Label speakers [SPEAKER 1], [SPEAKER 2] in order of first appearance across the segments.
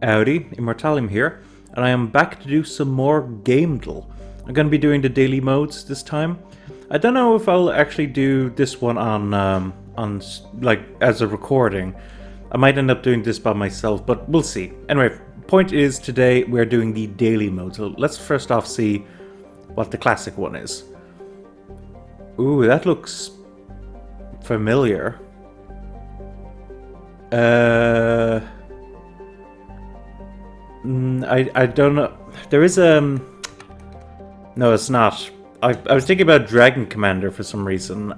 [SPEAKER 1] Howdy, Immortallium here, and I am back to do some more Gamedle. I'm going to be doing the daily modes this time. I don't know if I'll actually do this one on like as a recording. I might end up doing this by myself, but we'll see. Anyway, point is today we're doing the daily mode. So let's first off see what the classic one is. Ooh, that looks familiar. I don't know. There is No, it's not. I was thinking about Dragon Commander for some reason.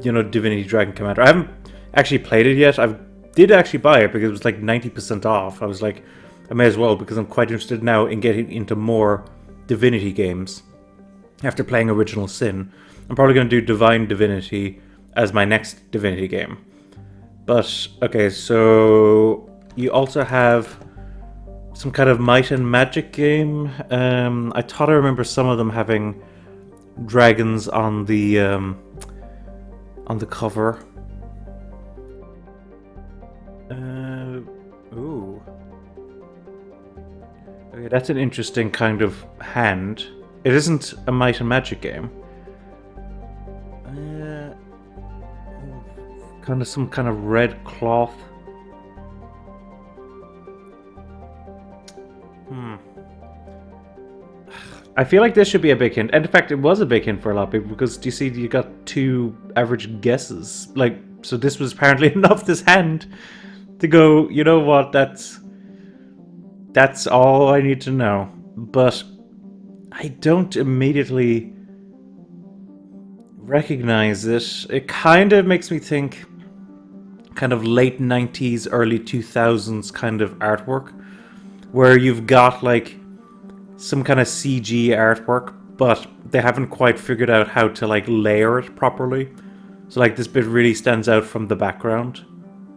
[SPEAKER 1] You know, Divinity Dragon Commander. I haven't actually played it yet. I did actually buy it because it was like 90% off. I was like, I may as well because I'm quite interested now in getting into more Divinity games. After playing Original Sin, I'm probably going to do Divine Divinity as my next Divinity game. But okay, so you also have some kind of Might and Magic game. I thought I remember some of them having dragons on the cover. Ooh. Okay, that's an interesting kind of hand. It isn't a Might and Magic game. Kind of some kind of red cloth. I feel like this should be a big hint. And in fact, it was a big hint for a lot of people because do you see you got two average guesses? Like, so this was apparently enough, this hand, to go, you know what, that's all I need to know. But I don't immediately recognize it. It kind of makes me think kind of late 90s, early 2000s kind of artwork, where you've got like some kind of CG artwork, but they haven't quite figured out how to like layer it properly. So like this bit really stands out from the background.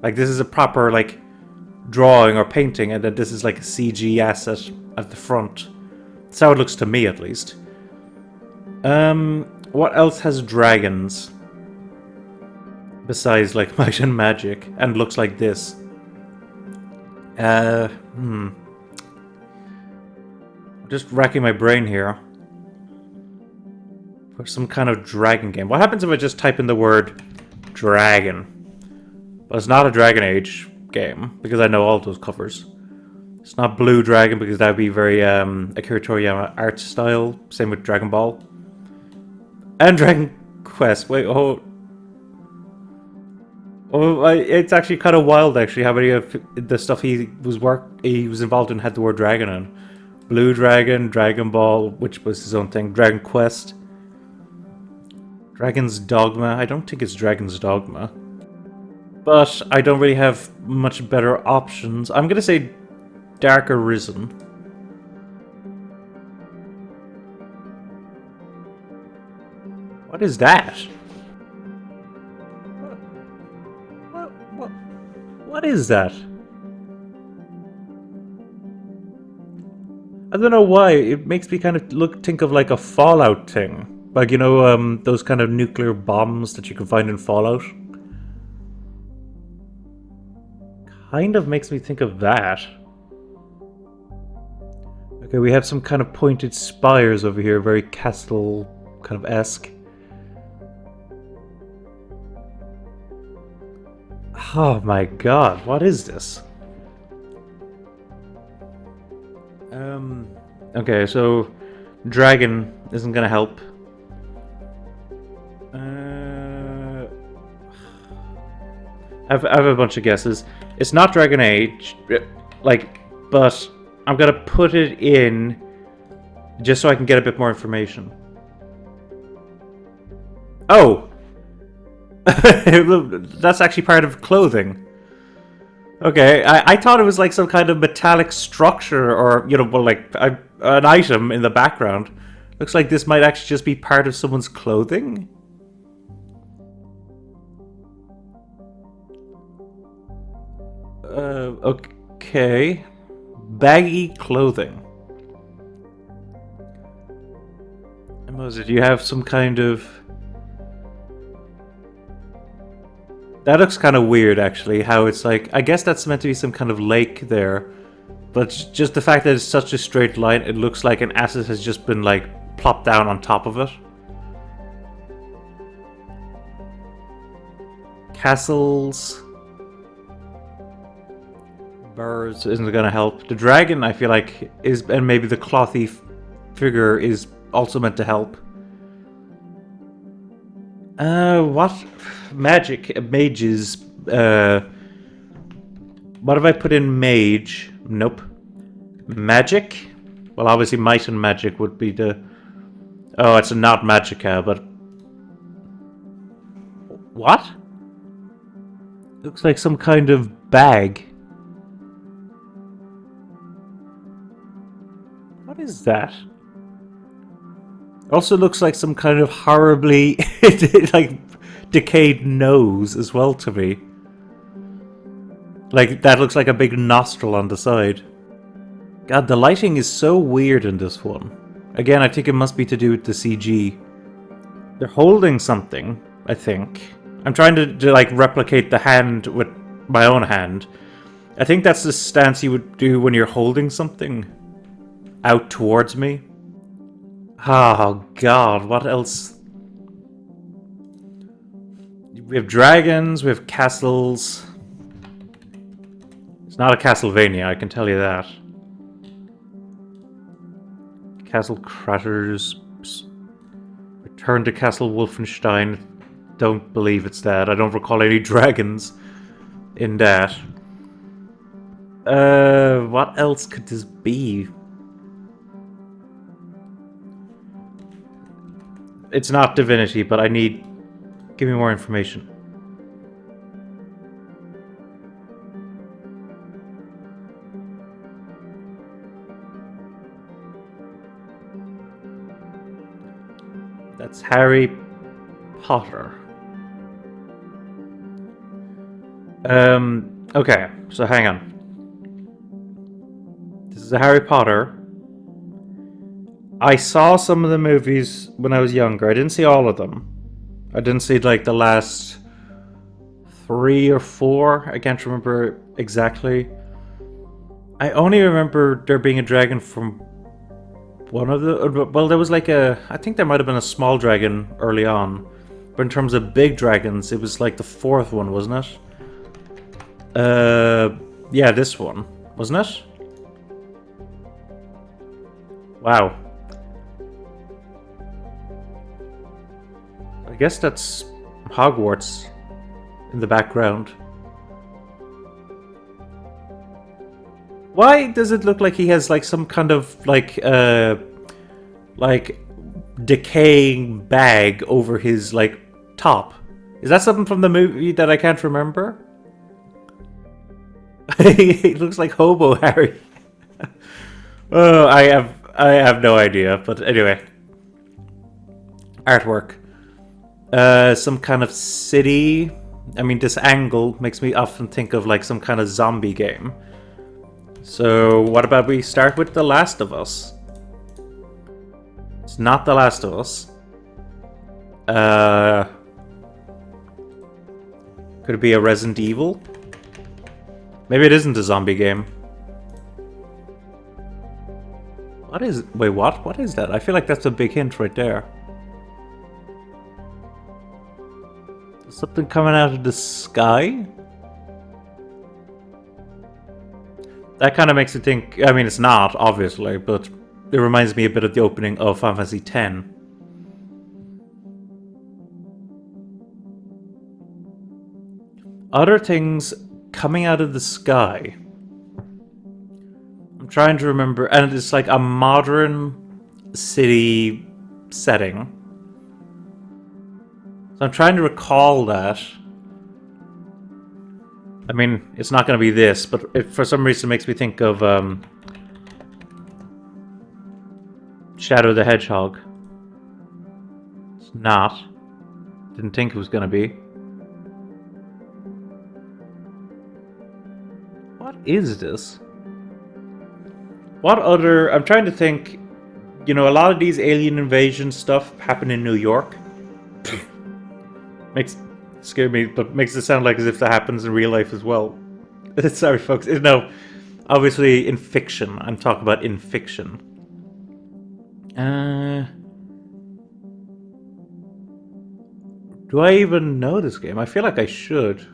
[SPEAKER 1] Like this is a proper like drawing or painting, and then this is like a CG asset at the front. That's how it looks to me, at least. What else has dragons? Besides like Might and Magic, and looks like this. Just racking my brain here. For some kind of dragon game. What happens if I just type in the word dragon? Well, it's not a Dragon Age game, because I know all those covers. It's not Blue Dragon, because that would be very Akira Toriyama art style. Same with Dragon Ball. And Dragon Quest. Wait, oh. Oh, it's actually kind of wild, actually, how many of the stuff he was involved in had the word dragon in. Blue Dragon, Dragon Ball, which was his own thing, Dragon Quest, Dragon's Dogma. I don't think it's Dragon's Dogma, but I don't really have much better options. I'm gonna say Dark Arisen. What is that? What is that? I don't know why. It makes me kind of think of like a Fallout thing. Like, you know, those kind of nuclear bombs that you can find in Fallout. Kind of makes me think of that. Okay, we have some kind of pointed spires over here, very castle kind of esque. Oh my god, what is this? Okay, so dragon isn't gonna help. I have a bunch of guesses. It's not Dragon Age, like, but I'm gonna put it in just so I can get a bit more information. Oh! That's actually part of clothing. Okay, I thought it was like some kind of metallic structure or, you know, well, like an item in the background. Looks like this might actually just be part of someone's clothing. Okay. Baggy clothing. And what is it? You have some kind of... That looks kind of weird, actually, how it's like... I guess that's meant to be some kind of lake there. But just the fact that it's such a straight line, it looks like an asset has just been like plopped down on top of it. Castles. Birds isn't gonna help. The dragon, I feel like, is, and maybe the clothy figure is also meant to help. What? Magic, mages, what have I put in mage? Nope. Magic? Well, obviously might and magic would be the... Oh, it's not magicka, but... What? Looks like some kind of bag. What is that? Also looks like some kind of horribly, like, decayed nose as well to me. Like, that looks like a big nostril on the side. God, the lighting is so weird in this one. Again, I think it must be to do with the CG. They're holding something, I think. I'm trying to like, replicate the hand with my own hand. I think that's the stance you would do when you're holding something out towards me. Oh, God, what else? We have dragons, we have castles... Not a Castlevania, I can tell you that. Castle Cratters. Return to Castle Wolfenstein. Don't believe it's that. I don't recall any dragons in that. What else could this be? It's not Divinity, but I need... Give me more information. That's Harry Potter. Okay, so hang on. This is a Harry Potter. I saw some of the movies when I was younger. I didn't see all of them. I didn't see like the last 3 or 4. I can't remember exactly. I only remember there being a dragon from one of the... Well, there was like a... I think there might have been a small dragon early on. But in terms of big dragons, it was like the 4th one, wasn't it? Yeah, this one. Wasn't it? Wow. I guess that's Hogwarts in the background. Why does it look like he has like some kind of like decaying bag over his like top? Is that something from the movie that I can't remember? He looks like Hobo Harry. Oh, I have no idea, but anyway. Artwork. Some kind of city. I mean, this angle makes me often think of like some kind of zombie game. So, what about we start with The Last of Us? It's not The Last of Us. Could it be a Resident Evil? Maybe it isn't a zombie game. What is... Wait, what? What is that? I feel like that's a big hint right there. Is something coming out of the sky? That kind of makes it think... I mean, it's not, obviously, but it reminds me a bit of the opening of Final Fantasy X. Other things coming out of the sky. I'm trying to remember... And it's like a modern city setting. So I'm trying to recall that. I mean, it's not going to be this, but it for some reason makes me think of Shadow the Hedgehog. It's not. Didn't think it was going to be. What is this? What other... I'm trying to think... You know, a lot of these alien invasion stuff happen in New York. Makes... Scare me, but makes it sound like as if that happens in real life as well. Sorry, folks. No, Obviously, in fiction. I'm talking about in fiction. Do I even know this game? I feel like I should.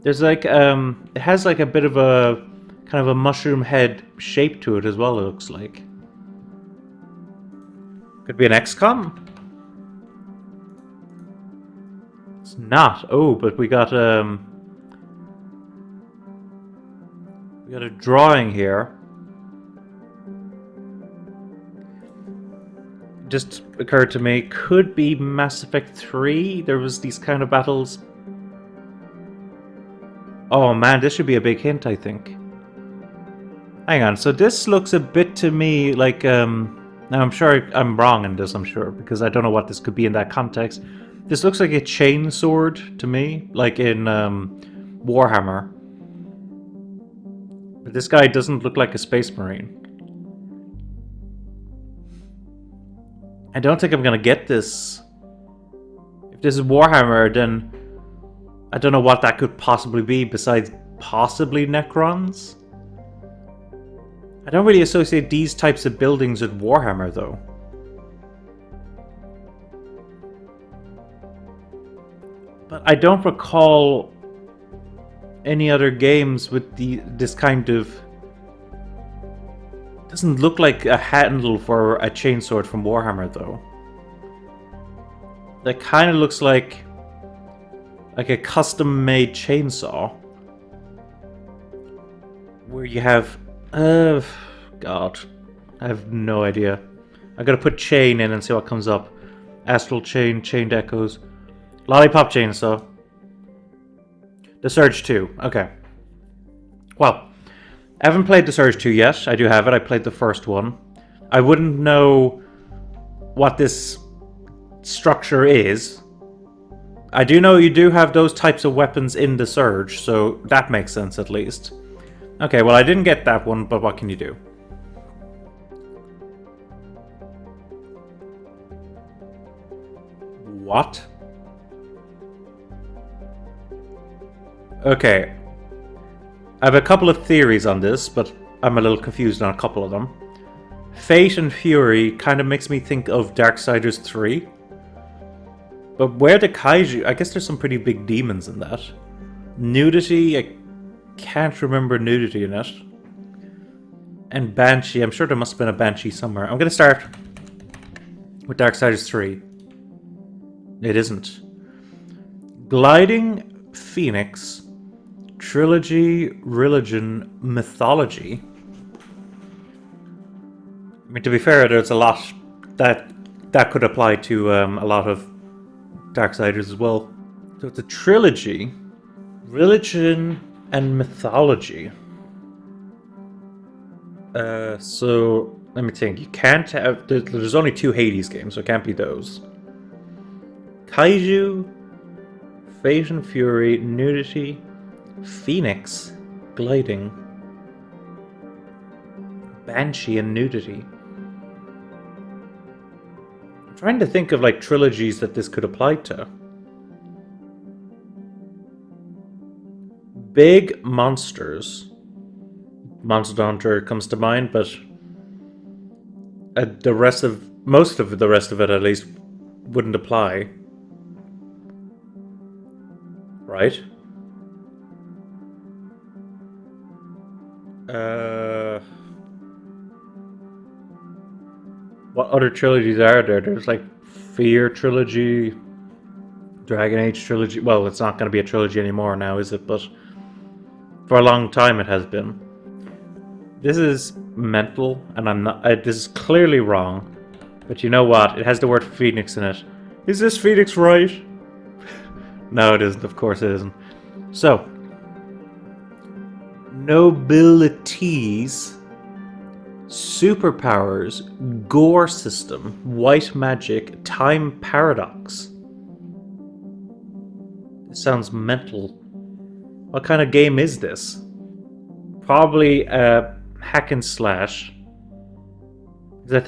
[SPEAKER 1] There's like, it has like a bit of a kind of a mushroom head shape to it as well, it looks like. Could be an XCOM? It's not. Oh, but we got a drawing here. Just occurred to me, could be Mass Effect 3. There was these kind of battles. Oh man, this should be a big hint, I think. Hang on, so this looks a bit to me like, now I'm sure I'm wrong in this, I'm sure, because I don't know what this could be in that context. This looks like a chain sword to me, like in Warhammer. But this guy doesn't look like a space marine. I don't think I'm gonna get this. If this is Warhammer, then I don't know what that could possibly be besides possibly Necrons. I don't really associate these types of buildings with Warhammer, though. But I don't recall any other games with this kind of... Doesn't look like a handle for a chainsword from Warhammer, though. That kind of looks like a custom-made chainsaw. Where you have... God. I have no idea. I gotta put chain in and see what comes up. Astral chain, chained echoes. Lollipop chainsaw. The Surge 2. Okay. Well, I haven't played The Surge 2 yet. I do have it. I played the first one. I wouldn't know what this structure is. I do know you do have those types of weapons in The Surge, so that makes sense at least. Okay, well I didn't get that one, but what can you do? What? Okay. I have a couple of theories on this, but I'm a little confused on a couple of them. Fate and Fury kind of makes me think of Darksiders 3. But where the kaiju... I guess there's some pretty big demons in that. Nudity, I can't remember nudity in it. And Banshee, I'm sure there must have been a Banshee somewhere. I'm going to start with Darksiders 3. It isn't. Gliding Phoenix, Trilogy, Religion, Mythology. I mean, to be fair, there's a lot that could apply to a lot of Darksiders as well. So it's a trilogy, religion, and mythology. So let me think. You can't have... There's only 2 Hades games, so it can't be those. Kaiju, Fate and Fury, Nudity, Phoenix, Gliding, Banshee, and Nudity. I'm trying to think of like trilogies that this could apply to. Big monsters. Monster Hunter comes to mind, but most of the rest of it at least wouldn't apply. Right? What other trilogies are there? There's like Fear Trilogy, Dragon Age Trilogy. Well, it's not going to be a trilogy anymore now, is it? But for a long time it has been. This is mental, and I'm not... this is clearly wrong. But you know what? It has the word Phoenix in it. Is this Phoenix right? No, it isn't. Of course it isn't. So, nobilities, superpowers, gore system, white magic, time paradox. This sounds mental. What kind of game is this? Probably a hack and slash. Because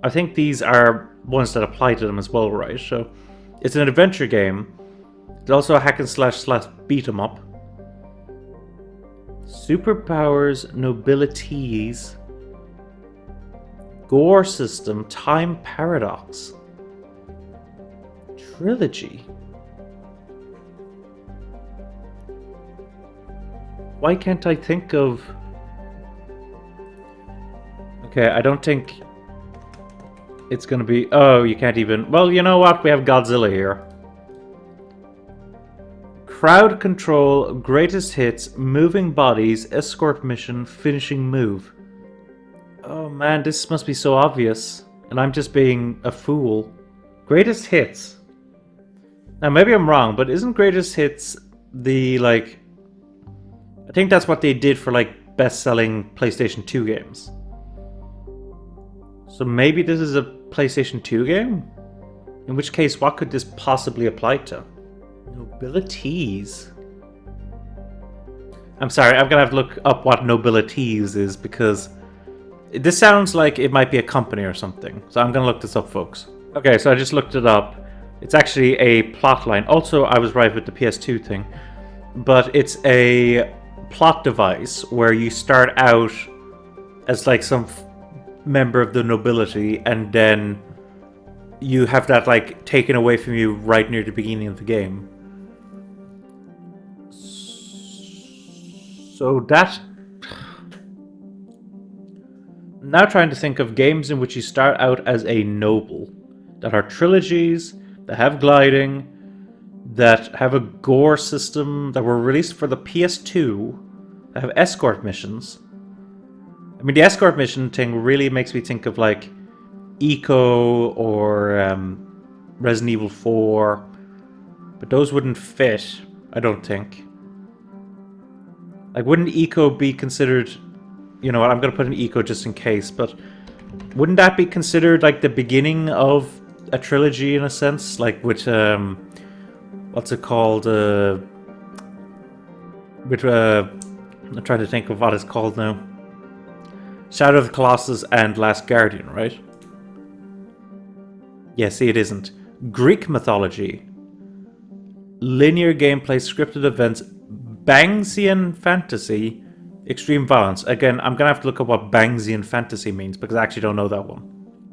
[SPEAKER 1] I think these are ones that apply to them as well, right? So, it's an adventure game. It's also a hack and slash beat 'em up. Superpowers, nobilities, gore system, time paradox, trilogy. Why can't I think of... Okay, I don't think it's gonna be... Oh, you can't even... Well, you know what? We have Godzilla here. Crowd control, greatest hits, moving bodies, escort mission, finishing move. Oh man, this must be so obvious. And I'm just being a fool. Greatest hits. Now maybe I'm wrong, but isn't greatest hits the, like... I think that's what they did for, like, best-selling PlayStation 2 games. So maybe this is a PlayStation 2 game? In which case, what could this possibly apply to? Nobilities. I'm sorry, I'm gonna have to look up what nobilities is because this sounds like it might be a company or something. So I'm gonna look this up, folks. Okay, so I just looked it up. It's actually a plot line. Also, I was right with the PS2 thing. But it's a plot device where you start out as like some member of the nobility and then you have that like taken away from you right near the beginning of the game. So that... I'm now trying to think of games in which you start out as a noble that are trilogies, that have gliding, that have a gore system, that were released for the PS2, that have escort missions. I mean, the escort mission thing really makes me think of like Eco or Resident Evil 4, but those wouldn't fit, I don't think. Like, wouldn't Eco be considered... You know what, I'm going to put an Eco just in case, but wouldn't that be considered like the beginning of a trilogy in a sense? Like with... what's it called? I'm trying to think of what it's called now. Shadow of the Colossus and Last Guardian, right? Yeah, see, it isn't. Greek mythology. Linear gameplay, scripted events, Bangsian fantasy, extreme violence. Again, I'm gonna have to look up what Bangsian fantasy means because I actually don't know that one.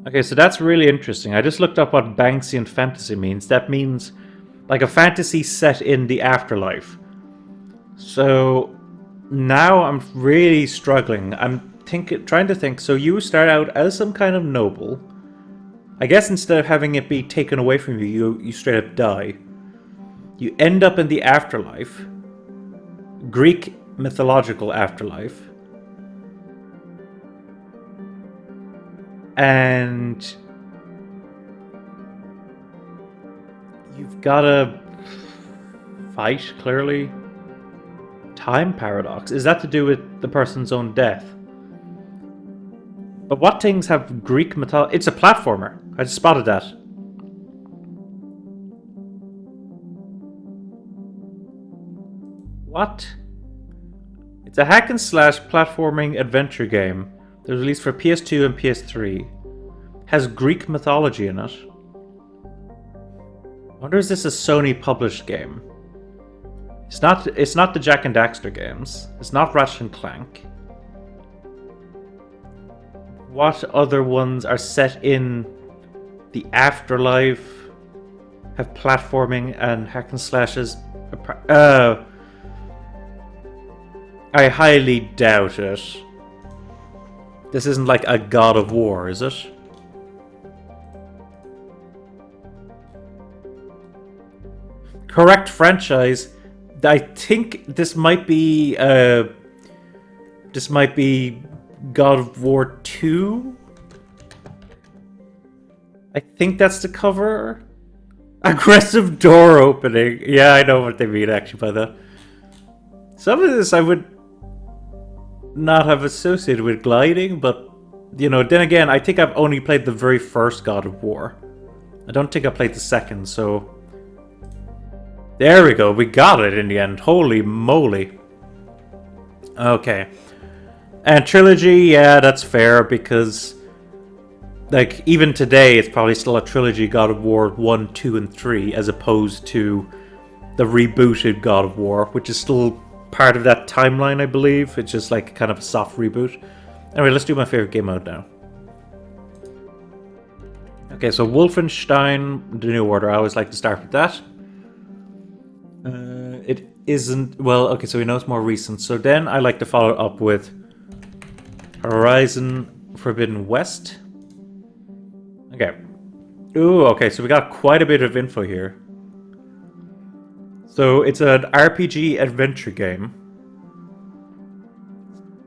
[SPEAKER 1] Okay, so that's really interesting. I just looked up what Bangsian fantasy means. That means like a fantasy set in the afterlife. So now I'm really struggling. I'm trying to think. So you start out as some kind of noble. I guess instead of having it be taken away from you, you straight up die. You end up in the afterlife. Greek mythological afterlife. And you've got to fight, clearly. Time paradox. Is that to do with the person's own death? But what things have Greek mythology? It's a platformer. I just spotted that. What? It's a hack and slash platforming adventure game that was released for PS2 and PS3. Has Greek mythology in it. I wonder, is this a Sony published game? It's not the Jak and Daxter games. It's not Ratchet and Clank. What other ones are set in the afterlife, have platforming and hack and slashes? I highly doubt it. This isn't like a God of War, is it? Correct franchise. I think this might be God of War 2. I think that's the cover. Aggressive door opening. Yeah, I know what they mean actually by that. Some of this I would not have associated with gliding, but you know, then again, I think I've only played the very first God of War. I don't think I played the second, so there we go. We got it in the end. Holy moly. Okay. And trilogy, yeah, that's fair because like even today it's probably still a trilogy God of War 1, 2, and 3 as opposed to the rebooted God of War, which is still part of that timeline, I believe. It's just like kind of a soft reboot. Anyway, let's do my favorite game mode now. Okay, so Wolfenstein: The New Order. I always like to start with that. It isn't... Well, okay, so we know it's more recent. So then I like to follow it up with Horizon Forbidden West. Okay. Ooh, okay, so we got quite a bit of info here. So it's an RPG adventure game.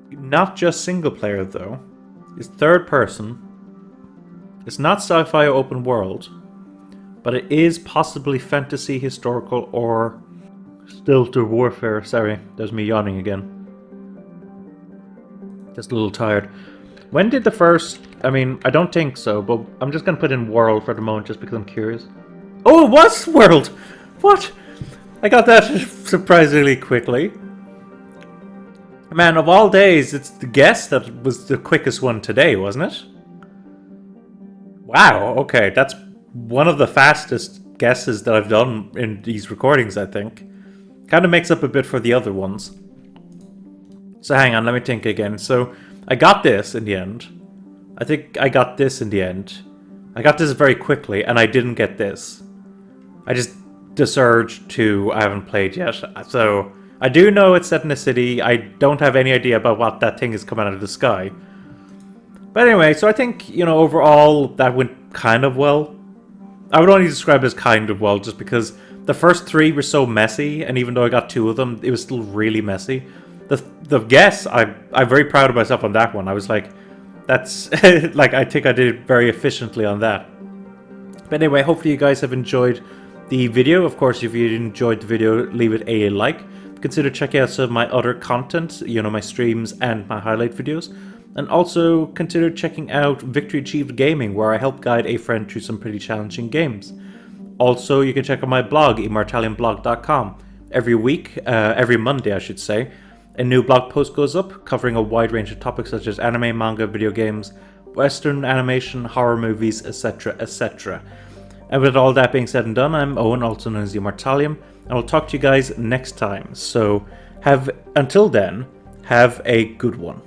[SPEAKER 1] Not just single player, though. It's third person. It's not sci-fi or open world. But it is possibly fantasy, historical, or stealth or warfare. Sorry, there's me yawning again. Just a little tired. When did the first... I mean, I don't think so, but I'm just going to put in world for the moment just because I'm curious. Oh, it was world! What? I got that surprisingly quickly. Man, of all days, it's the guess that was the quickest one today, wasn't it? Wow, okay, that's one of the fastest guesses that I've done in these recordings, I think. Kind of makes up a bit for the other ones. So hang on, let me think again. So I got this in the end. I think I got this in the end. I got this very quickly, and I didn't get this. I just... The Surge 2 I haven't played yet. So I do know it's set in a city. I don't have any idea about what that thing is coming out of the sky. But anyway, so I think, you know, overall that went kind of well. I would only describe it as kind of well just because the first three were so messy, and even though I got two of them, it was still really messy. The guess, I'm very proud of myself on that one. I was like, that's... like, I think I did it very efficiently on that. But anyway, hopefully you guys have enjoyed the video. Of course, if you enjoyed the video, leave it a like. Consider checking out some of my other content, you know, my streams and my highlight videos. And also consider checking out Victory Achieved Gaming, where I help guide a friend through some pretty challenging games. Also, you can check out my blog, Immortalliumblog.com. Every week, every Monday I should say, a new blog post goes up covering a wide range of topics such as anime, manga, video games, Western animation, horror movies, etc, etc. And with all that being said and done, I'm Owen, also known as the Immortallium, and I'll talk to you guys next time. So, until then, have a good one.